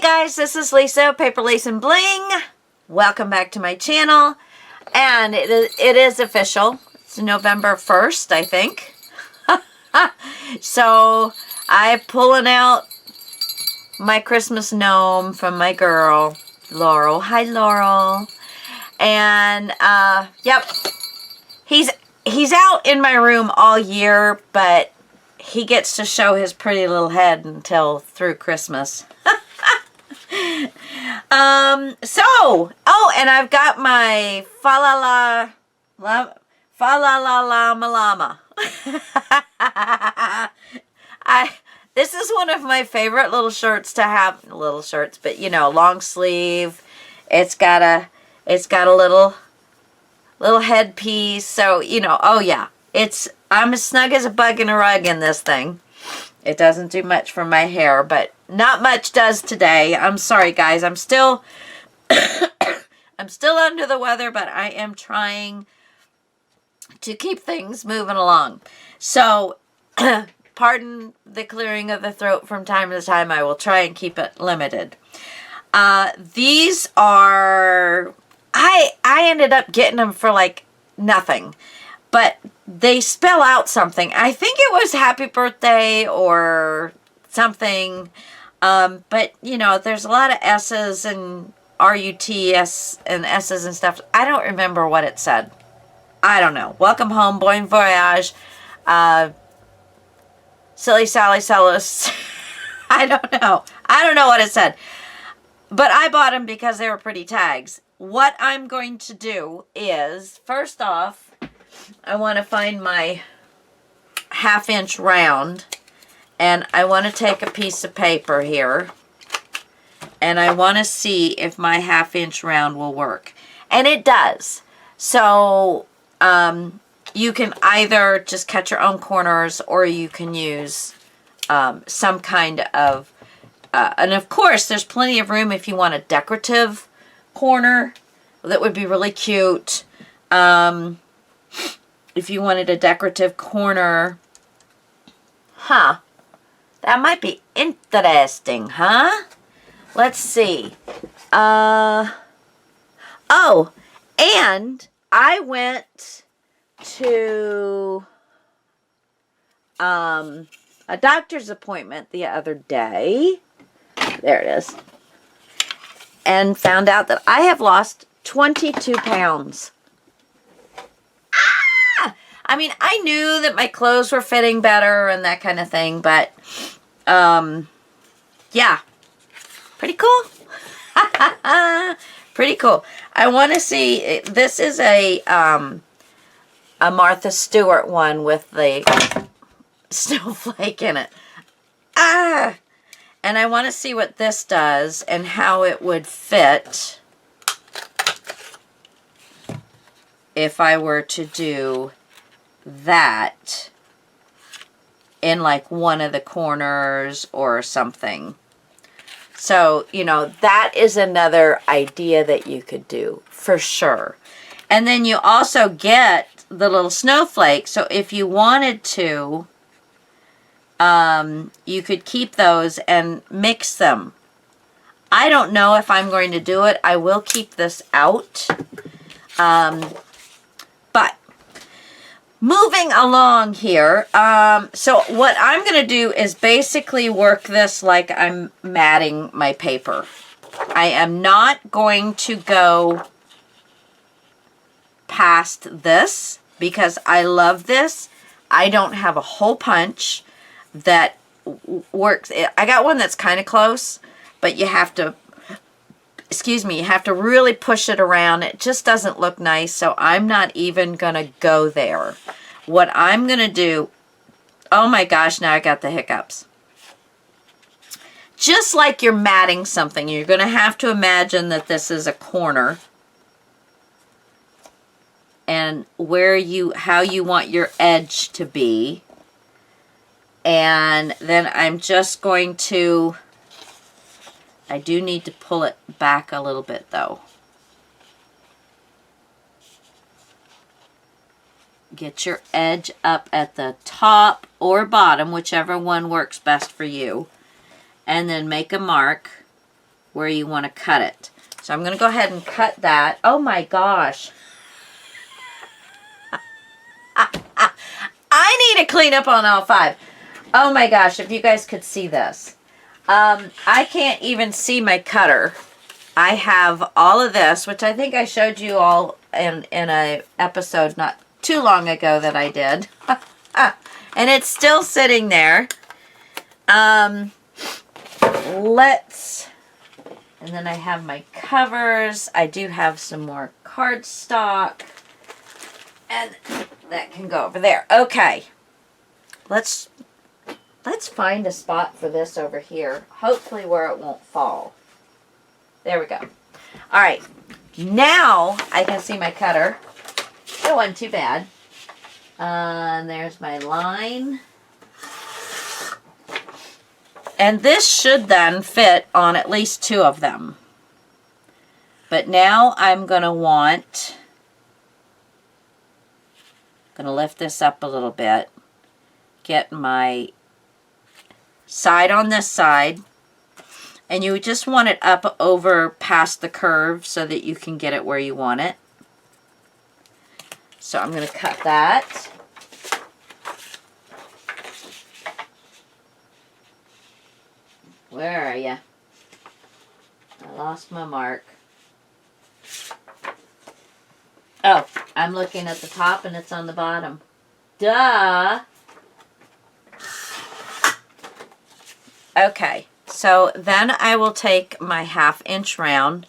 guys, this is Lisa, Paper Lace and Bling. Welcome back to my channel. And it is official. It's November 1st, I think. So I'm pulling out my Christmas gnome from my girl, Laurel. Hi, Laurel. And, yep. He's out in my room all year, but he gets to show his pretty little head until through Christmas. And I've got my Fa-la-la-la-ma-llama. This is one of my favorite little shirts to have. Little shirts, but you know, long sleeve. It's got a little headpiece. So, you know, oh yeah. I'm as snug as a bug in a rug in this thing. It doesn't do much for my hair, but not much does today. I'm sorry, guys. I'm still I'm still under the weather, but I am trying to keep things moving along. So, pardon the clearing of the throat from time to time. I will try and keep it limited. These are... I ended up getting them for like nothing. But they spell out something. I think it was happy birthday or something. But, you know, there's a lot of S's and R-U-T-S and S's and stuff. I don't remember what it said. I don't know. Welcome home, bon voyage. Silly Sally Celis. I don't know. I don't know what it said. But I bought them because they were pretty tags. What I'm going to do is, first off, I want to find my 1/2 inch round, and I want to take a piece of paper here, and I want to see if my 1/2 inch round will work. And it does. So you can either just cut your own corners, or you can use some kind of, and of course there's plenty of room if you want a decorative corner. That would be really cute. If you wanted a decorative corner. Huh. That might be interesting, huh? Let's see. Oh, and I went to a doctor's appointment the other day. There it is. And found out that I have lost 22 pounds. I mean, I knew that my clothes were fitting better and that kind of thing, but, yeah, pretty cool. Pretty cool. I want to see, this is a Martha Stewart one with the snowflake in it. And I want to see what this does and how it would fit if I were to do that in like one of the corners or something. So, you know, that is another idea that you could do for sure. And then you also get the little snowflakes. So if you wanted to, you could keep those and mix them. I don't know if I'm going to do it. I will keep this out. But moving along here, so what I'm going to do is basically work this like I'm matting my paper. I am not going to go past this because I love this. I don't have a hole punch that works. I got one that's kind of close, but you have to, excuse me, you have to really push it around. It just doesn't look nice, so I'm not even going to go there. What I'm going to do, oh my gosh, now I got the hiccups. Just like you're matting something, you're going to have to imagine that this is a corner. And how you want your edge to be. And then I'm just going to, I do need to pull it back a little bit though. Get your edge up at the top or bottom, whichever one works best for you. And then make a mark where you want to cut it. So I'm going to go ahead and cut that. Oh my gosh. I need to clean up on all 5. Oh my gosh, if you guys could see this. I can't even see my cutter. I have all of this, which I think I showed you all in a episode not too long ago that I did. And it's still sitting there. And then I have my covers. I do have some more cardstock. And that can go over there. Okay. Let's find a spot for this over here. Hopefully where it won't fall. There we go. All right. Now I can see my cutter. It wasn't too bad. And there's my line. And this should then fit on at least 2 of them. But now I'm going to lift this up a little bit. Get my side on this side. And you just want it up over past the curve so that you can get it where you want it. So I'm going to cut that. Where are you? I lost my mark. Oh, I'm looking at the top and it's on the bottom. Duh! Okay, so then I will take my 1/2-inch round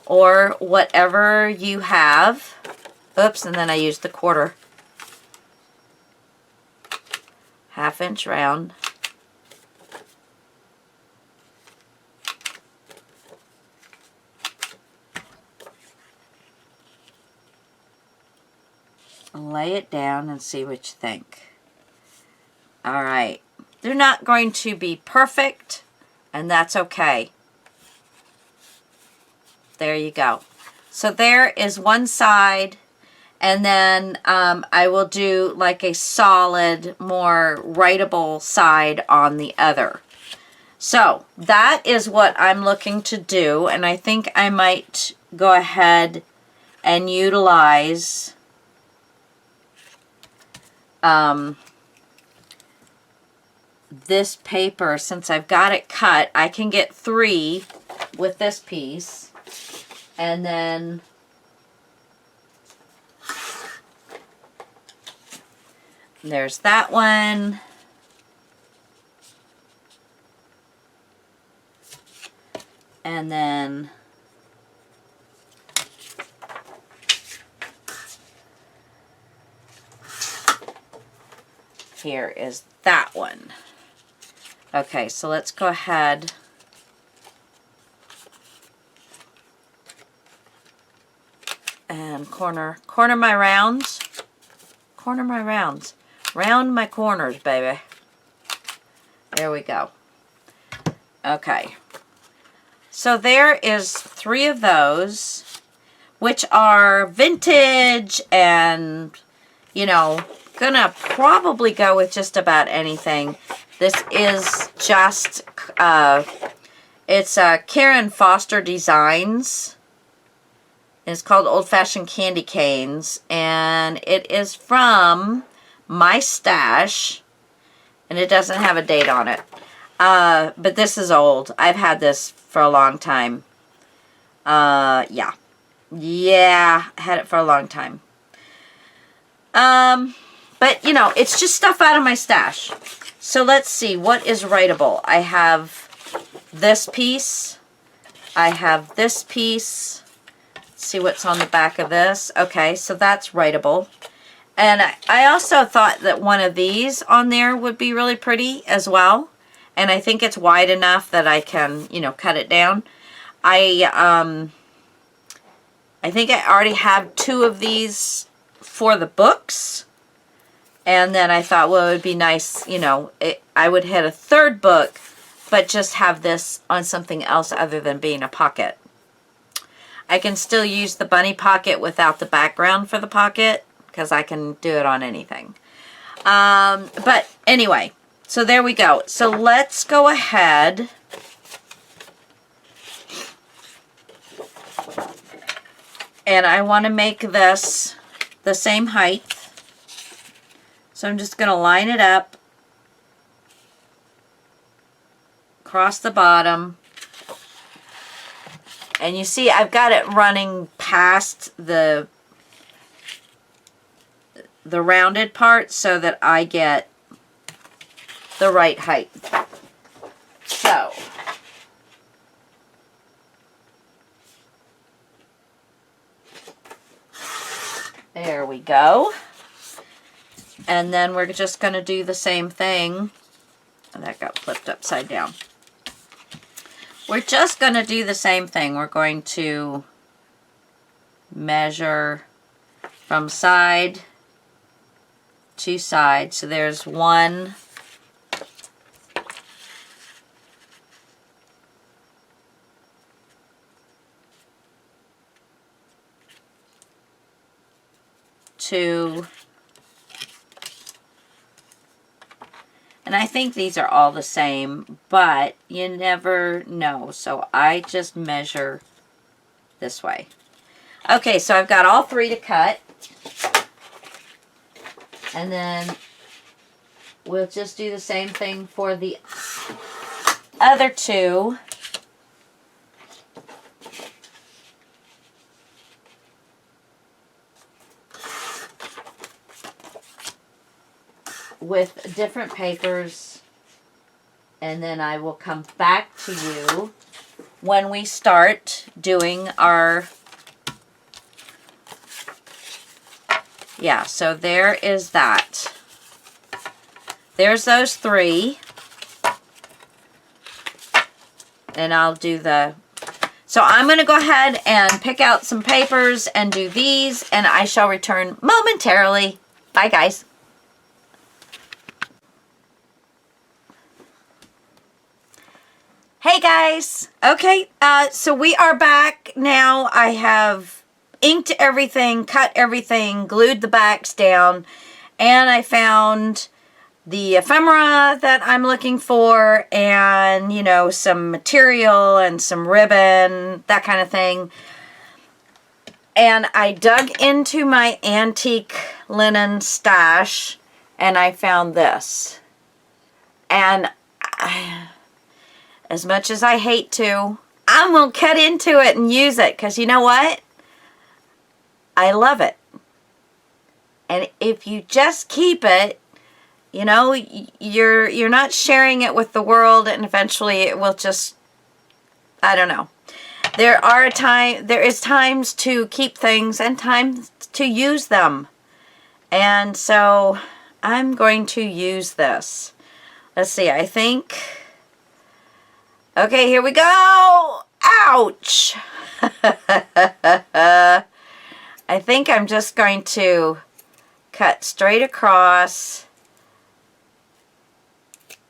or whatever you have. Oops, and then I used the 1/4. 1/2-inch round. Lay it down and see what you think. All right. They're not going to be perfect, and that's okay. There you go. So there is one side, and then I will do like a solid, more writable side on the other. So that is what I'm looking to do, and I think I might go ahead and utilize this paper. Since I've got it cut, I can get 3 with this piece, and then there's that one, and then here is that one. Okay, so let's go ahead and corner my rounds. Corner my rounds. Round my corners, baby. There we go. Okay. So there is 3 of those, which are vintage and, you know, gonna probably go with just about anything. This is just, it's Karen Foster Designs. It's called Old Fashioned Candy Canes, and it is from my stash, and it doesn't have a date on it. But this is old. I've had this for a long time. Yeah. Yeah, I had it for a long time. But, you know, it's just stuff out of my stash. So let's see, what is writable? I have this piece. I have this piece. Let's see what's on the back of this. Okay, so that's writable. And I also thought that one of these on there would be really pretty as well. And I think it's wide enough that I can, you know, cut it down. I think I already have 2 of these for the books. And then I thought, well, it would be nice, you know, I would hit a 3rd book, but just have this on something else other than being a pocket. I can still use the bunny pocket without the background for the pocket, because I can do it on anything. But anyway, so there we go. So let's go ahead And I want to make this the same height. So I'm just going to line it up across the bottom. And you see I've got it running past the rounded part so that I get the right height. So there we go. And then we're just going to do the same thing. And that got flipped upside down. We're just going to do the same thing. We're going to measure from side to side. So there's 1, 2, and I think these are all the same, but you never know. So I just measure this way. Okay, so I've got all 3 to cut. And then we'll just do the same thing for the other 2. With different papers, and then I will come back to you when we start doing our, yeah, so there is that. There's those 3, and I'll do the, so I'm going to go ahead and pick out some papers and do these, and I shall return momentarily. Bye, guys. Hey guys, okay, so we are back now. I have inked everything, cut everything, glued the backs down, and I found the ephemera that I'm looking for, and, you know, some material and some ribbon, that kind of thing. And I dug into my antique linen stash, and I found this. And as much as I hate to, I'm going to cut into it and use it, because you know what? I love it. And if you just keep it, you know, you're not sharing it with the world, and eventually it will just, I don't know. There is times to keep things and times to use them. And so I'm going to use this. Let's see, I think, okay, here we go. Ouch. I think I'm just going to cut straight across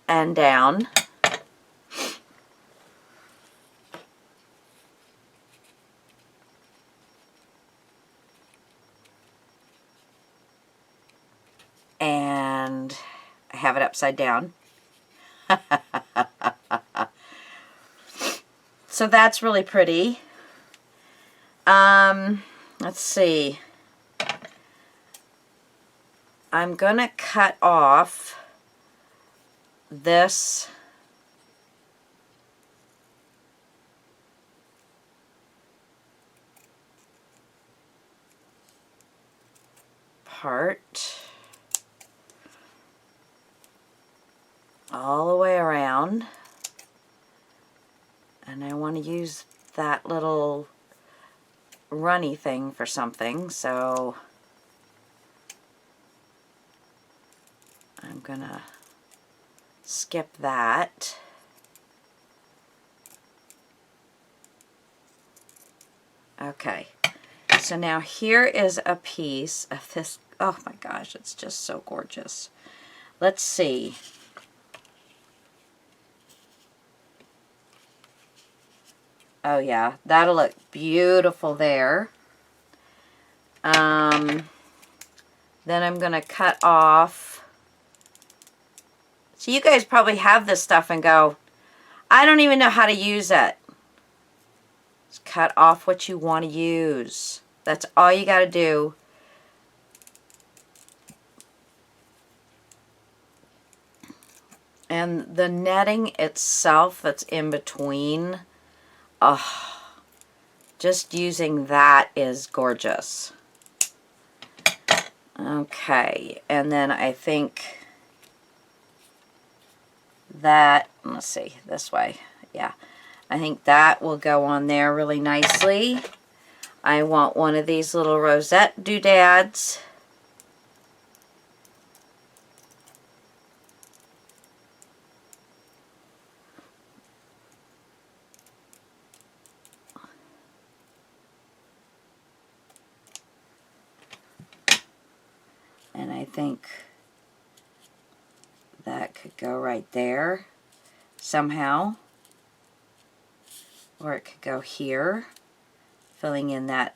and down. And I have it upside down. So that's really pretty. Let's see. I'm gonna cut off this part all the way around, and I want to use that little runny thing for something, so I'm gonna skip that. Okay, so now here is a piece of this. Oh my gosh, it's just so gorgeous. Let's see. Oh yeah, that'll look beautiful there. Then I'm going to cut off. So you guys probably have this stuff and go, I don't even know how to use it. Just cut off what you want to use. That's all you got to do. And the netting itself that's in between, oh, just using that is gorgeous. Okay, and then I think that, let's see, this way, yeah. I think that will go on there really nicely. I want one of these little rosette doodads. And I think that could go right there somehow. Or it could go here, filling in that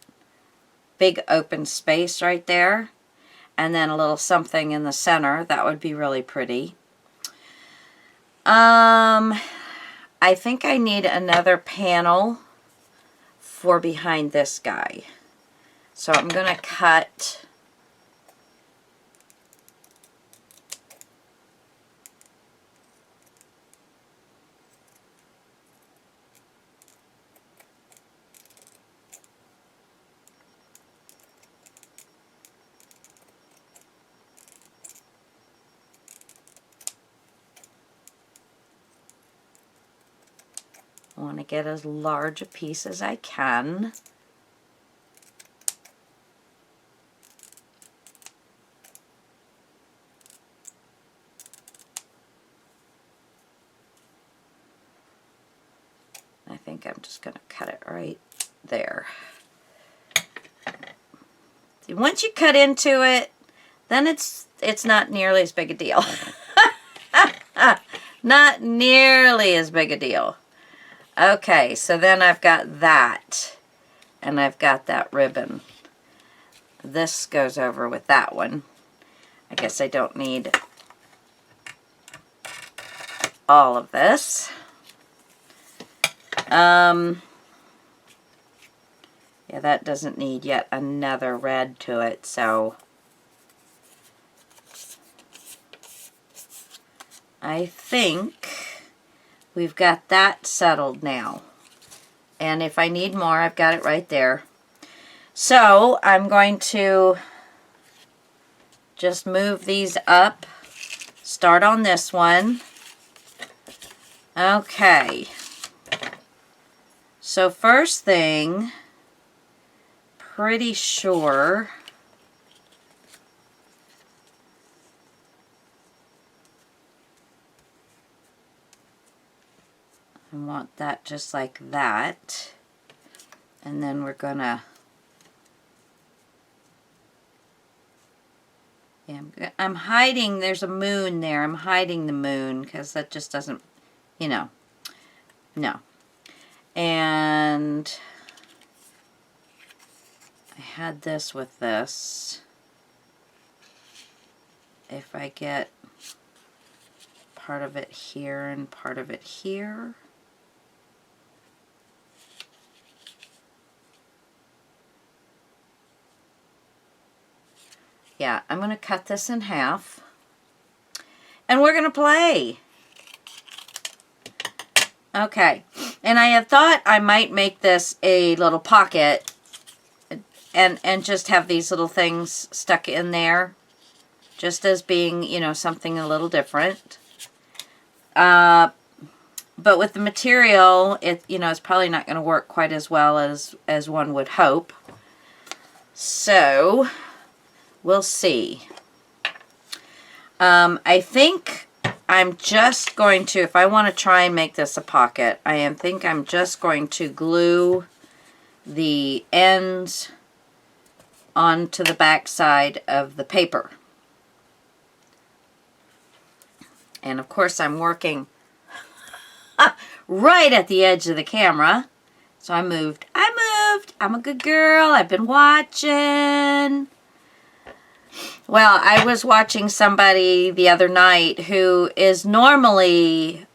big open space right there. And then a little something in the center. That would be really pretty. I think I need another panel for behind this guy. So I'm going to cut I want to get as large a piece as I can. I think I'm just going to cut it right there. See, once you cut into it, then it's not nearly as big a deal. Not nearly as big a deal. Okay, so then I've got that, and I've got that ribbon. This goes over with that one. I guess I don't need all of this. Yeah, that doesn't need yet another red to it, so I think we've got that settled now. And if I need more, I've got it right there. So I'm going to just move these up. Start on this one. Okay. So first thing, pretty sure I want that just like that. And then we're gonna, yeah, I'm hiding, there's a moon there. I'm hiding the moon because that just doesn't, you know, no. And I had this with this. If I get part of it here and part of it here. Yeah, I'm going to cut this in half. And we're going to play. Okay. And I had thought I might make this a little pocket and just have these little things stuck in there. Just as being, you know, something a little different. But with the material, it, you know, it's probably not going to work quite as well as one would hope. So we'll see. I think I'm just going to, if I want to try and make this a pocket, think I'm just going to glue the ends onto the back side of the paper. And of course I'm working right at the edge of the camera. So I moved. I'm a good girl. I've been watching. Well, I was watching somebody the other night who is normally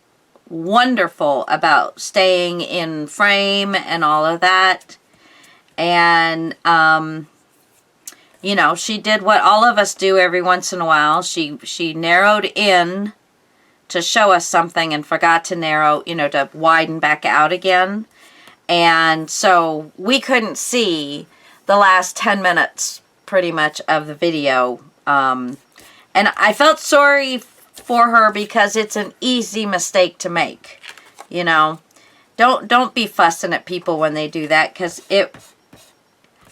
wonderful about staying in frame and all of that. And, you know, she did what all of us do every once in a while. She narrowed in to show us something and forgot to narrow, you know, to widen back out again. And so we couldn't see the last 10 minutes pretty much of the video. And I felt sorry for her because it's an easy mistake to make. You know, don't be fussing at people when they do that, because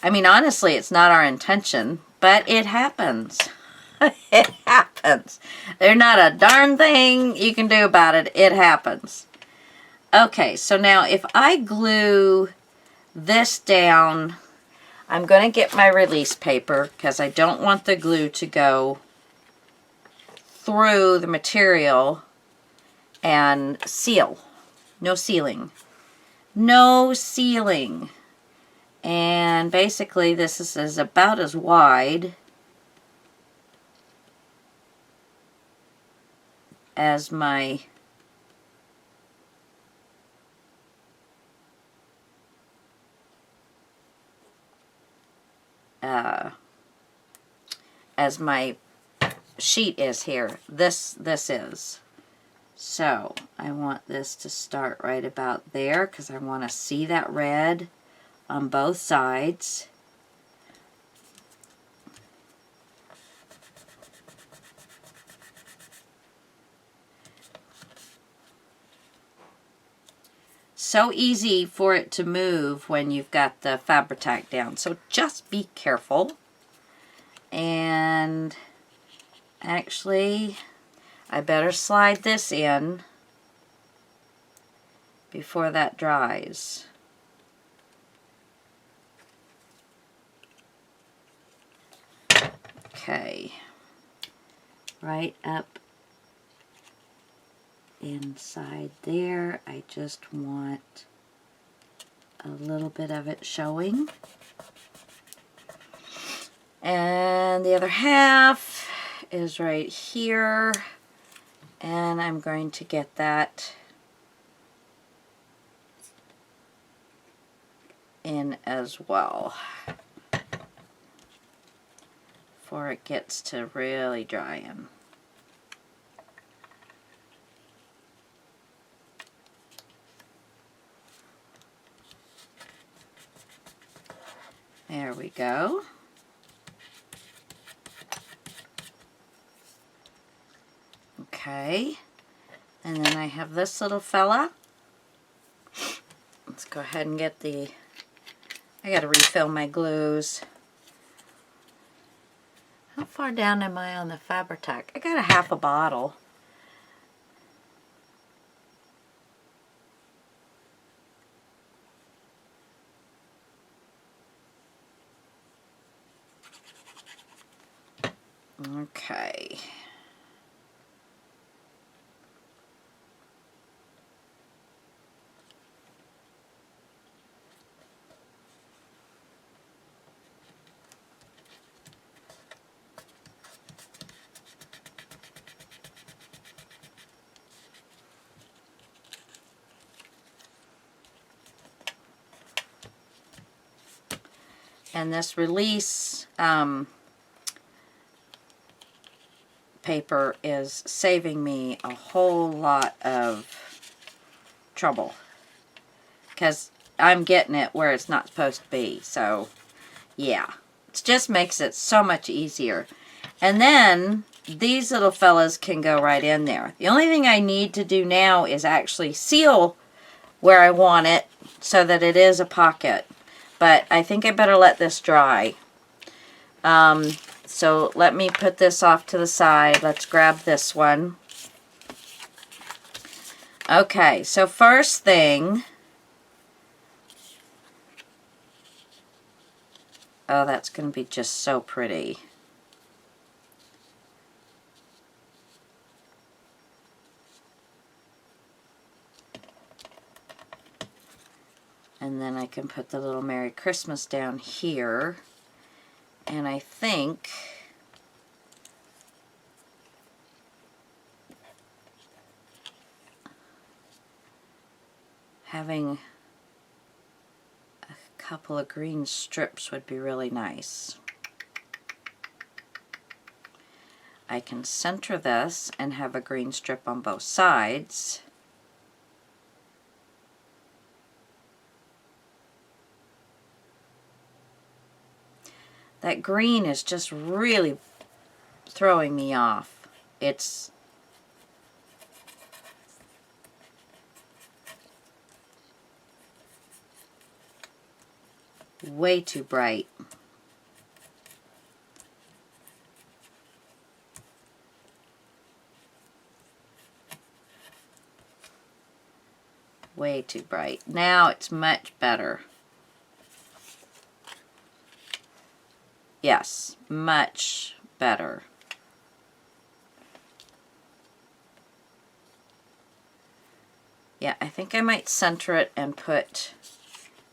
I mean, honestly, it's not our intention, but it happens. It happens. There's not a darn thing you can do about it. It happens. Okay, so now if I glue this down, I'm going to get my release paper because I don't want the glue to go through the material and seal. No sealing. No sealing. And basically this is about as wide as my sheet is here. This is. So I want this to start right about there because I want to see that red on both sides. So easy for it to move when you've got the Fabri-Tac down. So just be careful. And actually, I better slide this in before that dries. Okay, right up inside there. I just want a little bit of it showing. And the other half is right here. And I'm going to get that in as well before it gets to really drying. There we go. Okay, and then I have this little fella. Let's go ahead and get the, I gotta refill my glues. How far down am I on the Fabri-Tac? I got a half a bottle. Okay. And this release paper is saving me a whole lot of trouble because I'm getting it where it's not supposed to be. So yeah, it just makes it so much easier. And then these little fellas can go right in there. The only thing I need to do now is actually seal where I want it so that it is a pocket. But I think I better let this dry. So let me put this off to the side. Let's grab this one. Okay, so first thing. Oh, that's going to be just so pretty. And then I can put the little Merry Christmas down here. And I think having a couple of green strips would be really nice. I can center this and have a green strip on both sides. That green is just really throwing me off. It's way too bright. Way too bright. Now it's much better. Yes, much better. Yeah, I think I might center it and put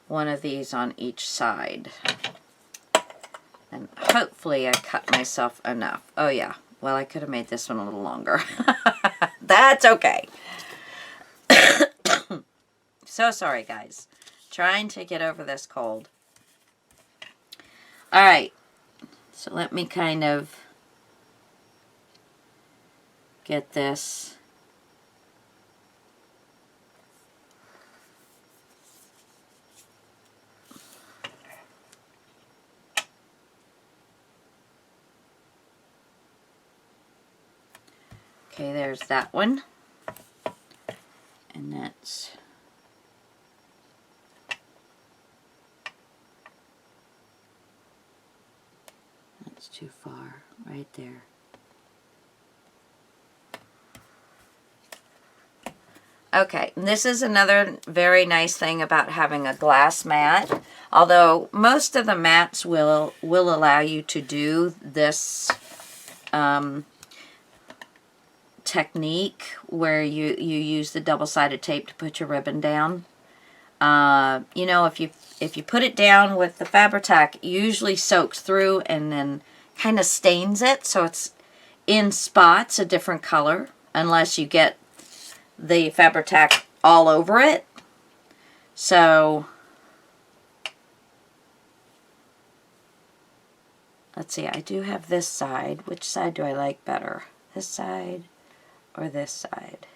one of these on each side. And hopefully I cut myself enough. Oh yeah, well I could have made this one a little longer. That's okay. So sorry guys. Trying to get over this cold. Alright. So let me kind of get this. Okay, there's that one. And that's too far, right there. Okay, and this is another very nice thing about having a glass mat. Although most of the mats will allow you to do this technique where you use the double-sided tape to put your ribbon down. You know, if you put it down with the Fabri-Tac, it usually soaks through and then kind of stains it, so it's in spots a different color, unless you get the Fabri-Tac all over it. So let's see, I do have this side. Which side do I like better? This side or this side?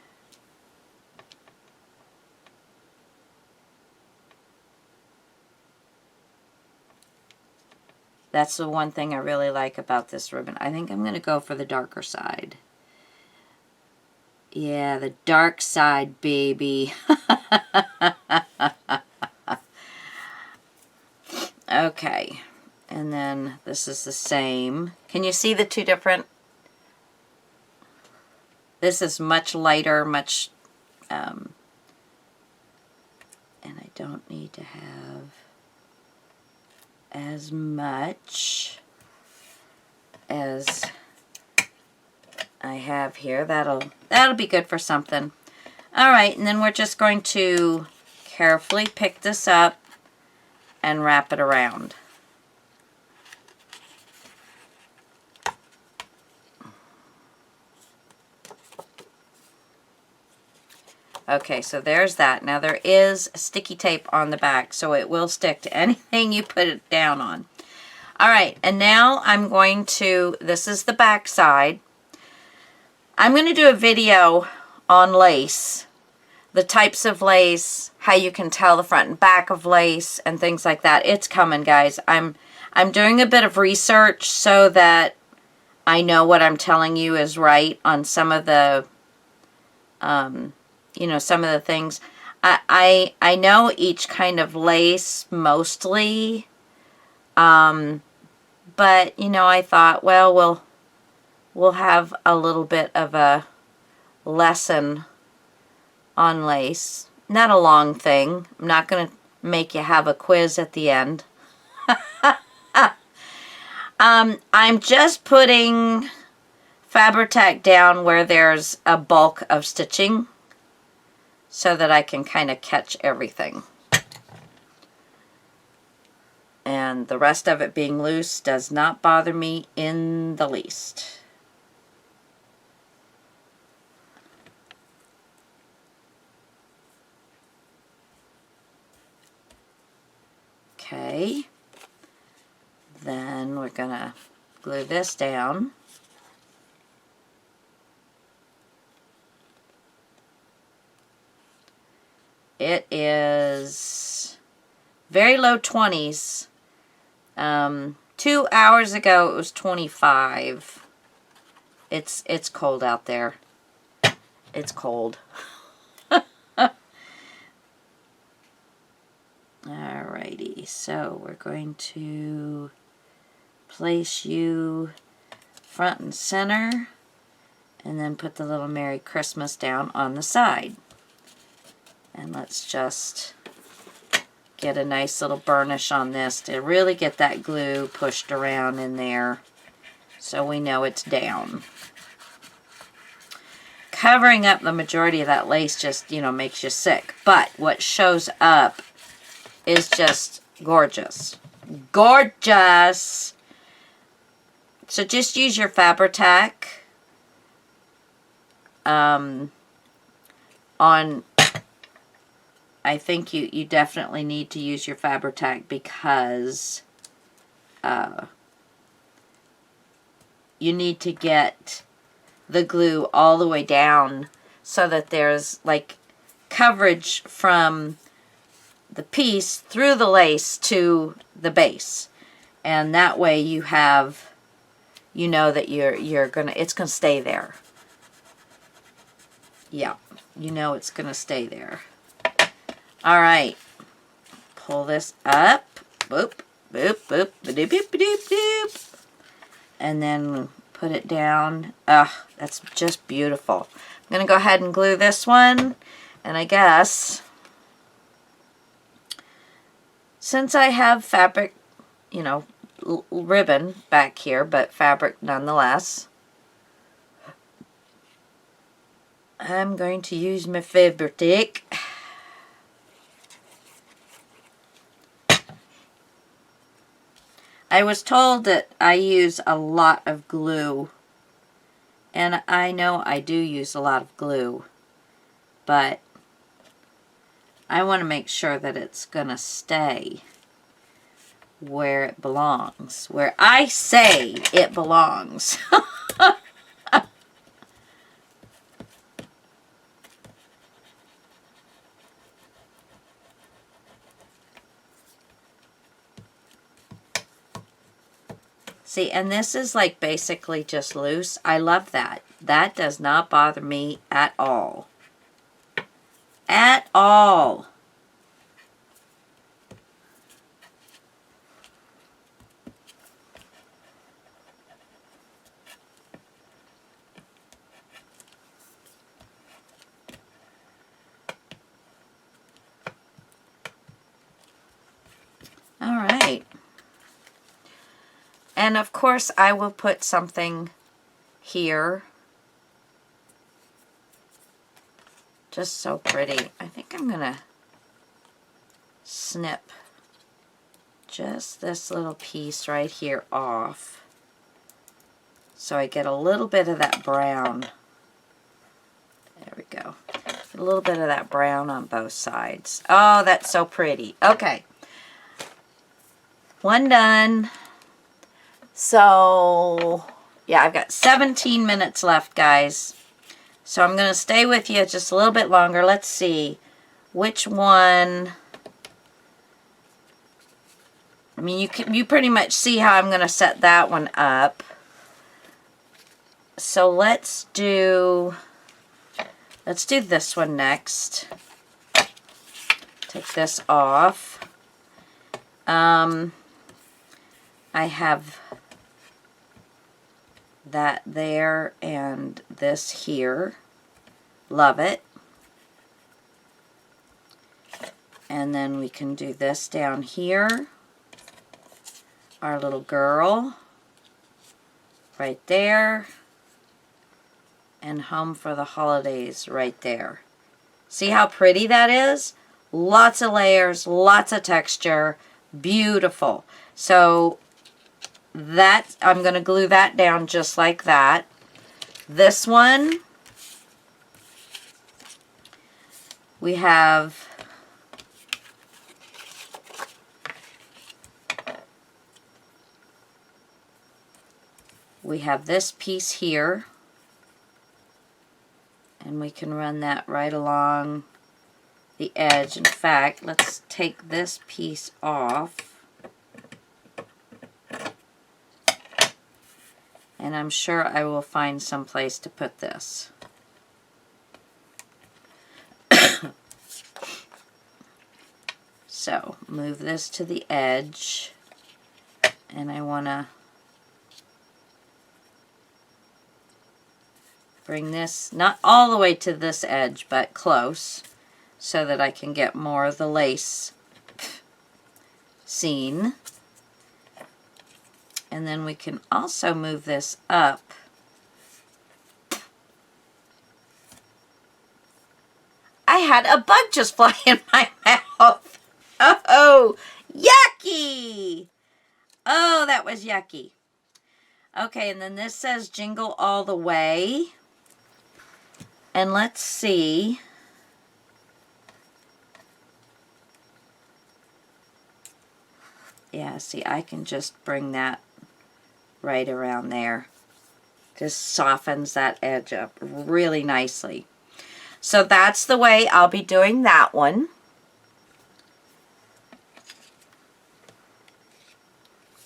That's the one thing I really like about this ribbon. I think I'm going to go for the darker side. Yeah, the dark side, baby. Okay. And then this is the same. Can you see the two different? This is much lighter, much... and I don't need to have as much as I have here. That'll be good for something. All right, and then we're just going to carefully pick this up and wrap it around. Okay, so there's that. Now there is sticky tape on the back, so it will stick to anything you put it down on. All right, and now I'm going to, this is the back side. I'm going to do a video on lace, the types of lace, how you can tell the front and back of lace, and things like that. It's coming, guys. I'm doing a bit of research so that I know what I'm telling you is right on some of the, you know, some of the things. I know each kind of lace mostly, but, you know, I thought, well, we'll have a little bit of a lesson on lace. Not a long thing. I'm not going to make you have a quiz at the end. I'm just putting Fabri-Tac down where there's a bulk of stitching so that I can kind of catch everything. And the rest of it being loose does not bother me in the least. Okay. Then we're going to glue this down. It is very low 20s. 2 hours ago it was 25. It's cold out there. It's cold. Alrighty, so we're going to place you front and center, and then put the little Merry Christmas down on the side. And let's just get a nice little burnish on this to really get that glue pushed around in there so we know it's down. Covering up the majority of that lace just, you know, makes you sick. But what shows up is just gorgeous. Gorgeous! So just use your Fabri-Tac on, I think you definitely need to use your Fabri-Tac because you need to get the glue all the way down so that there's like coverage from the piece through the lace to the base, and that way you have, you know that it's gonna stay there. Yeah, you know it's gonna stay there. All right, pull this up, boop, boop, boop, boop, boop, boop, boop, and then put it down. That's just beautiful. I'm gonna go ahead and glue this one, and I guess since I have fabric, you know, ribbon back here, but fabric nonetheless, I'm going to use my Fabri-Tac. I was told that I use a lot of glue, and I know I do use a lot of glue, but I want to make sure that it's going to stay where it belongs, where I say it belongs. See, and this is like basically just loose. I love that. That does not bother me at all. At all. All right. And of course I will put something here. Just so pretty. I think I'm going to snip just this little piece right here off, so I get a little bit of that brown. There we go. Get a little bit of that brown on both sides. Oh, that's so pretty. Okay. One done. So, yeah, I've got 17 minutes left, guys. So I'm going to stay with you just a little bit longer. Let's see which one. I mean, you pretty much see how I'm going to set that one up. So let's do this one next. Take this off. I have that there and this here. Love it. And then we can do this down here. Our little girl right there. And Home for the Holidays right there. See how pretty that is? Lots of layers, lots of texture. Beautiful. So that, I'm going to glue that down just like that. This one, we have we have this piece here, and we can run that right along the edge. In fact, let's take this piece off, and I'm sure I will find some place to put this. So move this to the edge, and I want to bring this not all the way to this edge, but close, so that I can get more of the lace seen. And then we can also move this up I had a bug just fly in my mouth. Oh, yucky! Oh, that was yucky. Okay, and then this says Jingle All the Way. And let's see. Yeah, see, I can just bring that right around there. Just softens that edge up really nicely. So that's the way I'll be doing that one.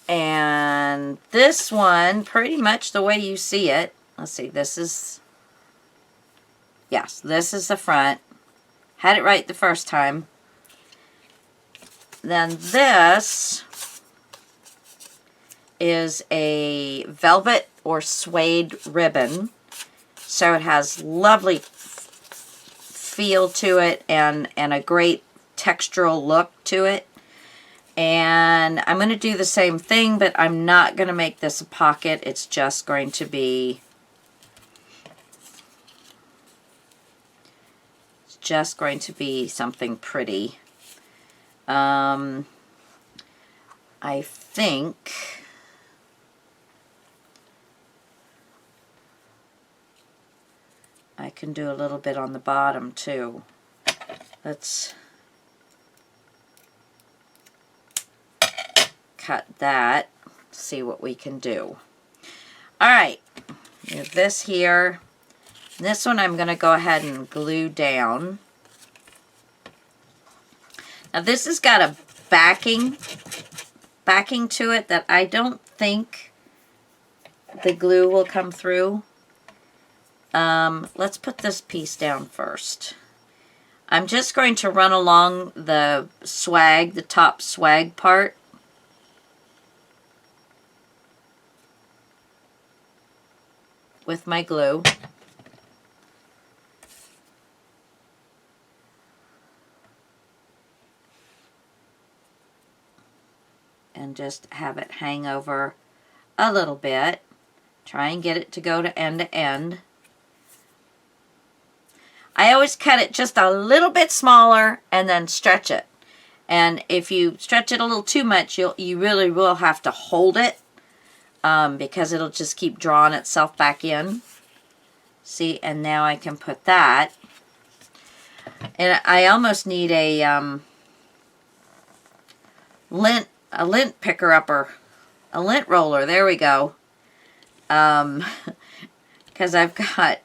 And this one, pretty much the way you see it. Let's see, this is, yes, this is the front. Had it right the first time. Then this is a velvet or suede ribbon. So it has lovely feel to it and a great textural look to it. And I'm going to do the same thing, but I'm not going to make this a pocket. It's just going to be something pretty. I think I can do a little bit on the bottom too. Let's cut that, see what we can do. Alright, this here. This one I'm going to go ahead and glue down. Now this has got a backing to it that I don't think the glue will come through. Let's put this piece down first. I'm just going to run along the swag, the top swag part. With my glue. And just have it hang over a little bit. Try and get it to go to end. I always cut it just a little bit smaller and then stretch it. And if you stretch it a little too much, you really will have to hold it. Because it'll just keep drawing itself back in. See, and now I can put that. And I almost need a lint picker upper, a lint roller. There we go. Because I've got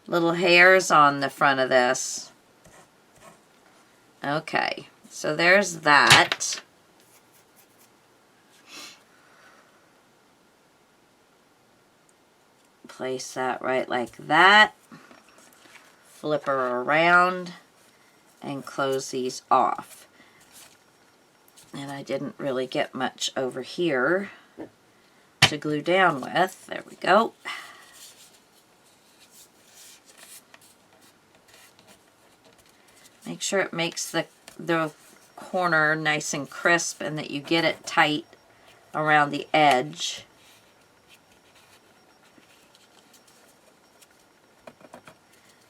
little hairs on the front of this. Okay, so there's that. Place that right like that, flip her around, and close these off. And I didn't really get much over here to glue down with. There we go. Make sure it makes the corner nice and crisp and that you get it tight around the edge.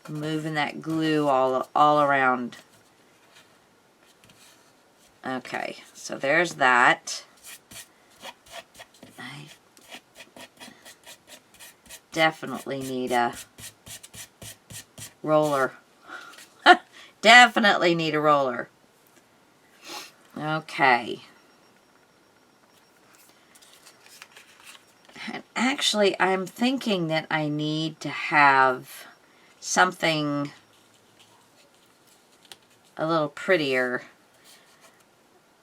Moving that glue all around. Okay, so there's that. I definitely need a roller. Definitely need a roller. Okay. actually, I'm thinking that I need to have something a little prettier.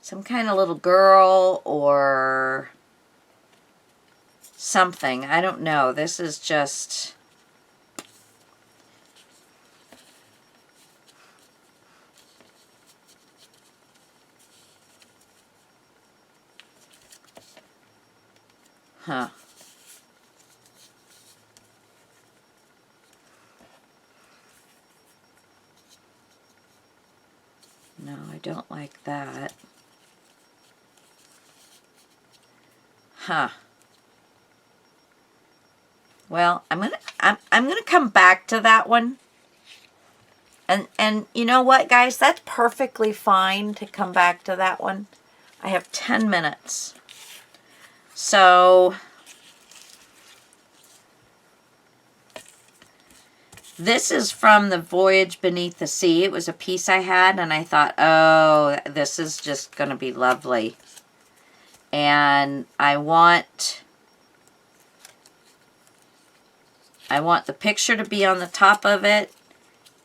Some kind of little girl or something. I don't know. This is just... Huh. No, I don't like that. Huh. Well, I'm gonna come back to that one. And you know what, guys? That's perfectly fine to come back to that one. I have 10 minutes. So this is from the Voyage Beneath the Sea. It was a piece I had, and I thought, oh, this is just going to be lovely. And I want the picture to be on the top of it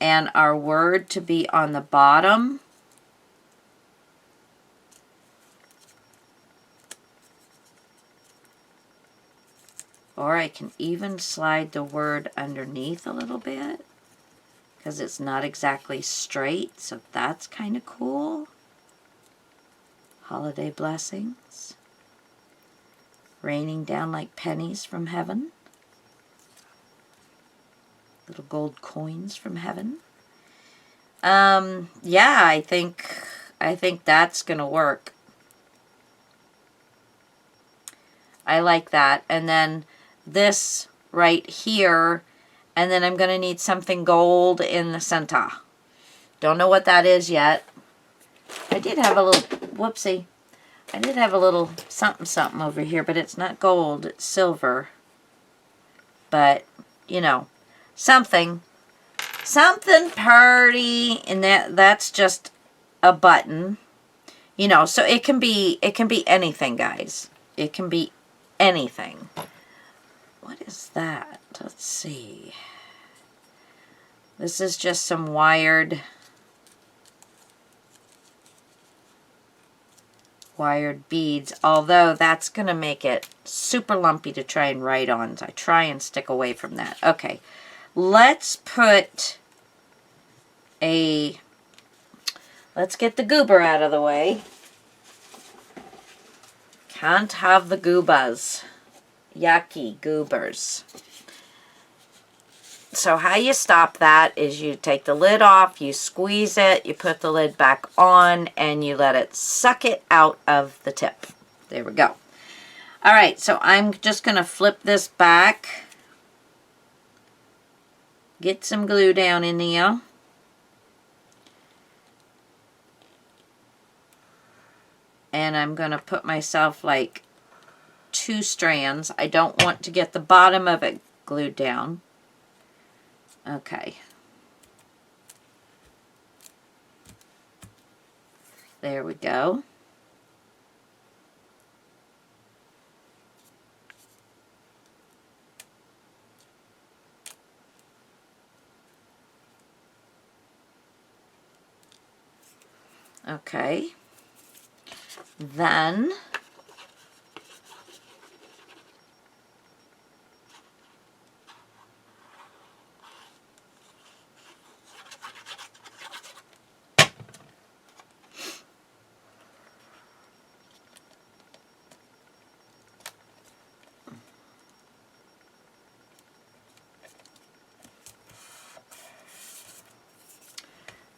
and our word to be on the bottom. Or I can even slide the word underneath a little bit because it's not exactly straight, so that's kind of cool. Holiday blessings. Raining down like pennies from heaven. Little gold coins from heaven. Yeah, I think that's going to work. I like that. And then this right here, and then I'm going to need something gold in the center. Don't know what that is yet. I did have a little, whoopsie, I did have a little something over here, but it's not gold, it's silver. But, you know, something pretty, and that's just a button. You know, so it can be anything, guys. It can be anything. What is that? Let's see. This is just some wired beads, although that's going to make it super lumpy to try and write on, so I try and stick away from that. Okay, let's get the goober out of the way. Can't have the goobas. Yucky goobers. So how you stop that is you take the lid off, you squeeze it, you put the lid back on, and you let it suck it out of the tip. There we go. All right, so I'm just going to flip this back. Get some glue down in there. And I'm going to put myself like 2 strands. I don't want to get the bottom of it glued down. Okay. There we go. Okay. Then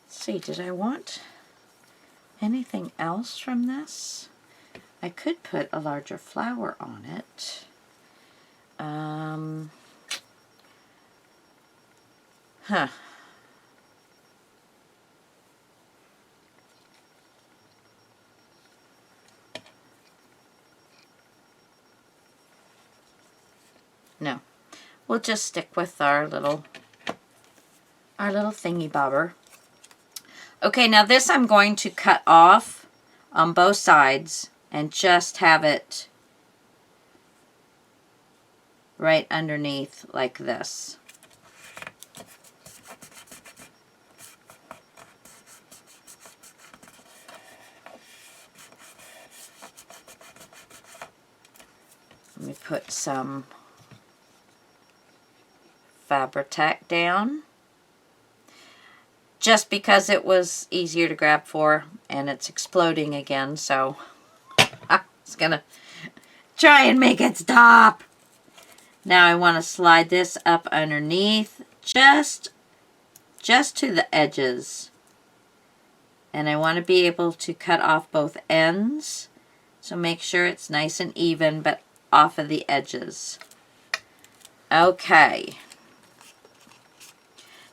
see, did I want anything else from this? I could put a larger flower on it. Huh. No. We'll just stick with our little thingy bobber. Okay, now this I'm going to cut off on both sides and just have it right underneath like this. Let me put some Fabri-Tac down, just because it was easier to grab for, and it's exploding again, so I was gonna try and make it stop. Now I want to slide this up underneath, just to the edges, and I want to be able to cut off both ends, so make sure it's nice and even, but off of the edges. Okay.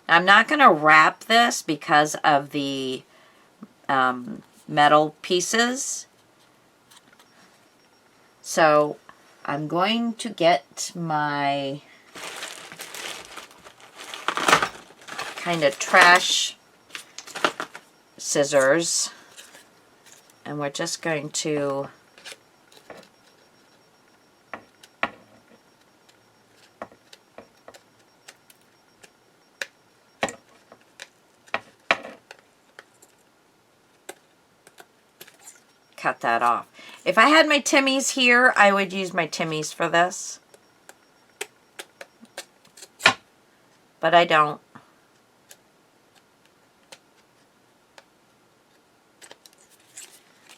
I'm not going to wrap this because of the metal pieces. So I'm going to get my kind of trash scissors, and we're just going to cut that off. If I had my Timmies here, I would use my Timmies for this. But I don't.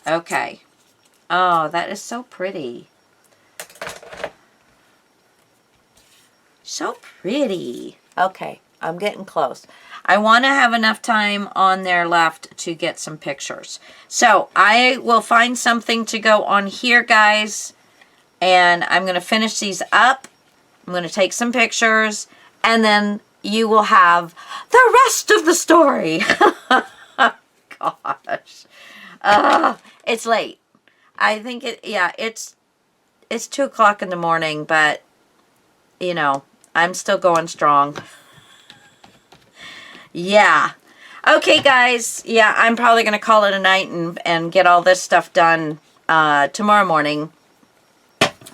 Okay. Oh, that is so pretty. So pretty. Okay, I'm getting close. I want to have enough time on there left to get some pictures. So I will find something to go on here, guys, and I'm going to finish these up. I'm going to take some pictures, and then you will have the rest of the story. Gosh. It's late. I think it's 2 o'clock in the morning, but, you know, I'm still going strong. Yeah. Okay, guys. Yeah, I'm probably going to call it a night and get all this stuff done tomorrow morning.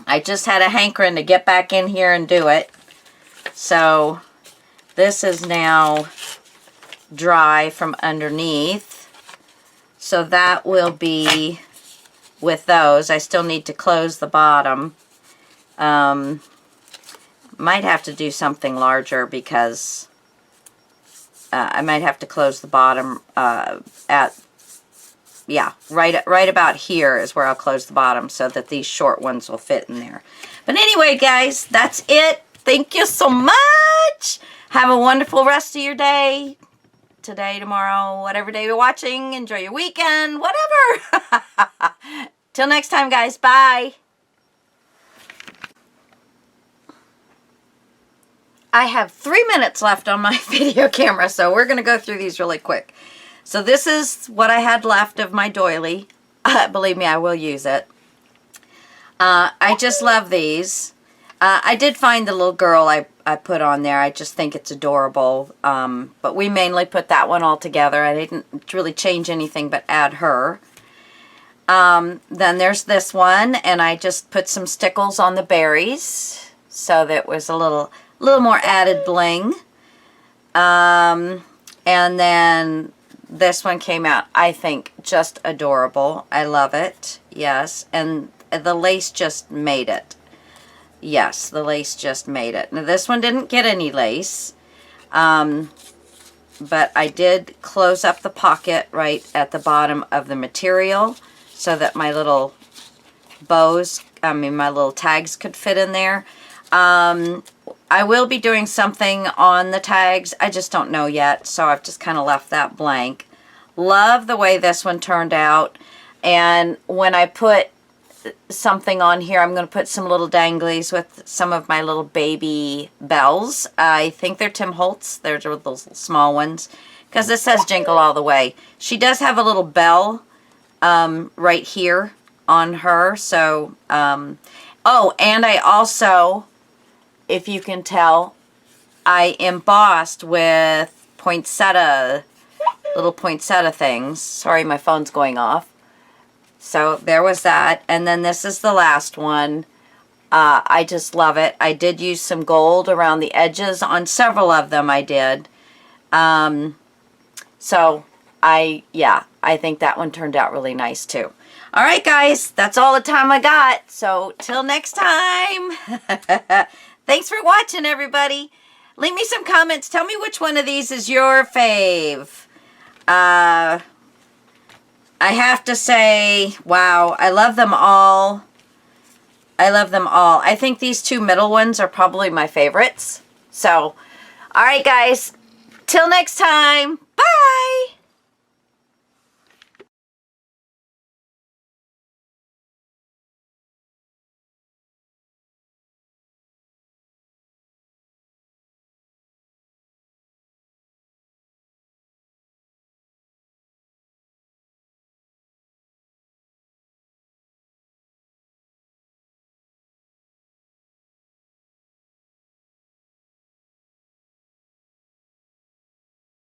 I just had a hankering to get back in here and do it. So this is now dry from underneath. So that will be with those. I still need to close the bottom. Might have to do something larger because I might have to close the bottom right about here is where I'll close the bottom so that these short ones will fit in there. But anyway, guys, that's it. Thank you so much. Have a wonderful rest of your day. Today, tomorrow, whatever day you're watching. Enjoy your weekend, whatever. Till next time, guys. Bye. I have 3 minutes left on my video camera, so we're going to go through these really quick. So this is what I had left of my doily. Believe me, I will use it. I just love these. I did find the little girl I put on there. I just think it's adorable. But we mainly put that one all together. I didn't really change anything but add her. Then there's this one, and I just put some stickles on the berries so that it was a little more added bling. And then this one came out, I think, just adorable. I love it. Yes. And the lace just made it. Yes, the lace just made it. Now this one didn't get any lace. But I did close up the pocket right at the bottom of the material so that my little bows, my little tags could fit in there. I will be doing something on the tags. I just don't know yet, so I've just kind of left that blank. Love the way this one turned out. And when I put something on here, I'm going to put some little danglies with some of my little baby bells. I think they're Tim Holtz. They're those small ones. Because this says Jingle All the Way. She does have a little bell right here on her. So, oh, and I also, if you can tell, I embossed with poinsettia, little poinsettia things. Sorry, my phone's going off. So there was that. And then this is the last one. I just love it. I did use some gold around the edges on several of them. I did. So yeah, I think that one turned out really nice too. All right, guys, that's all the time I got. So till next time. Thanks for watching, everybody. Leave me some comments. Tell me which one of these is your fave. I have to say, wow, I love them all. I love them all. I think these two middle ones are probably my favorites. So, all right, guys. Till next time. Bye.